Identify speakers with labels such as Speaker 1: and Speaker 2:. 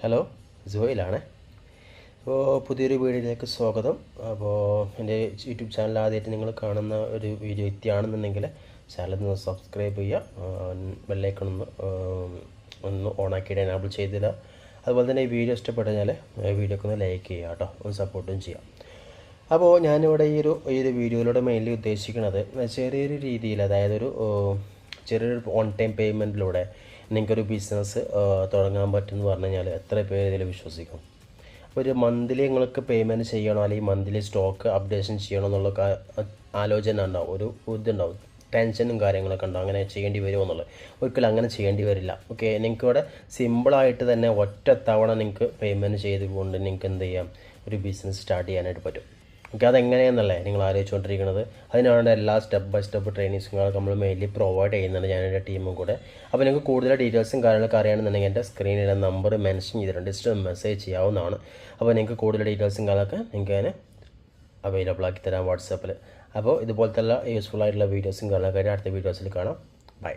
Speaker 1: Hello, ജോയിലാണേ. അപ്പോൾ പുതിയൊരു വീഡിയോയിലേക്ക് സ്വാഗതം. അപ്പോൾ എൻ്റെ യൂട്യൂബ് ചാനൽ ആദ്യമായിട്ട് നിങ്ങൾ കാണുന്ന ഒരു വീഡിയോ എത്തിയാണെന്നുണ്ടെങ്കിൽ ചാനൽ സബ്സ്ക്രൈബ് ചെയ്യുക, ബെല്ലൈക്കൺ ഒന്ന് ഓണാക്കിയിട്ട് എനാബിൾ ചെയ്തിടുക. അതുപോലെ തന്നെ ഈ വീഡിയോ ഇഷ്ടപ്പെട്ടു കഴിഞ്ഞാൽ വീഡിയോക്ക് ഒന്ന് ലൈക്ക് ചെയ്യുക കേട്ടോ, ഒന്ന് സപ്പോർട്ടും ചെയ്യാം. അപ്പോൾ ഞാനിവിടെ ഈ ഒരു വീഡിയോയിലൂടെ മെയിൻലി ഉദ്ദേശിക്കുന്നത് ചെറിയൊരു രീതിയിൽ, അതായത് ചെറിയൊരു ഓൺ ടൈം പേയ്മെൻറ്റിലൂടെ നിങ്ങൾക്കൊരു ബിസിനസ് തുടങ്ങാൻ പറ്റുമെന്ന് പറഞ്ഞു കഴിഞ്ഞാൽ എത്ര പേര് ഇതിൽ വിശ്വസിക്കും? അപ്പോൾ ഒരു മന്ത്ലി നിങ്ങൾക്ക് പേയ്മെൻറ്റ് ചെയ്യണോ അല്ലെങ്കിൽ മന്ത്ലി സ്റ്റോക്ക് അപ്ഡേഷൻ ചെയ്യണോ എന്നുള്ള ആലോചന ഉണ്ടാവും, ഒരു ഇതുണ്ടാവും, ടെൻഷനും കാര്യങ്ങളൊക്കെ ഉണ്ടാവും. അങ്ങനെ ചെയ്യേണ്ടി വരുമോ എന്നുള്ളത്. ഒരിക്കലും അങ്ങനെ ചെയ്യേണ്ടി വരില്ല. ഓക്കെ, നിങ്ങൾക്ക് ഇവിടെ സിമ്പിളായിട്ട് തന്നെ ഒറ്റ തവണ നിങ്ങൾക്ക് പേയ്മെൻറ്റ് ചെയ്തുകൊണ്ട് നിങ്ങൾക്ക് എന്ത് ചെയ്യാം, ഒരു ബിസിനസ് സ്റ്റാർട്ട് ചെയ്യാനായിട്ട് പറ്റും. ഓക്കെ, അതെങ്ങനെയാണെന്നല്ലേ നിങ്ങൾ ആലോചിച്ചുകൊണ്ടിരിക്കുന്നത്. അതിനാണ് എല്ലാ സ്റ്റെപ്പ് ബൈ സ്റ്റെപ്പ് ട്രെയിനിങ്സുകളൊക്കെ നമ്മൾ മെയിൻലി പ്രൊവൈഡ് ചെയ്യുന്നുണ്ട്, ഞാനെൻ്റെ ടീമും കൂടെ. അപ്പോൾ നിങ്ങൾക്ക് കൂടുതൽ ഡീറ്റെയിൽസും കാര്യങ്ങളൊക്കെ അറിയണമെന്നുണ്ടെങ്കിൽ എൻ്റെ സ്ക്രീനിലെ നമ്പർ മെൻഷൻ ചെയ്തിട്ടുണ്ട്, ജസ്റ്റ് മെസ്സേജ് ചെയ്യാവുന്നതാണ്. അപ്പോൾ നിങ്ങൾക്ക് കൂടുതൽ ഡീറ്റെയിൽസും കാര്യങ്ങളൊക്കെ നിങ്ങൾക്ക് ഞാൻ അവൈലബിൾ ആക്കി തരാം വാട്സാപ്പിൽ. അപ്പോൾ ഇതുപോലത്തെ യൂസ്ഫുൾ ആയിട്ടുള്ള വീഡിയോസും കാര്യങ്ങളൊക്കെ അടുത്ത വീഡിയോസിൽ കാണാം. ബൈ.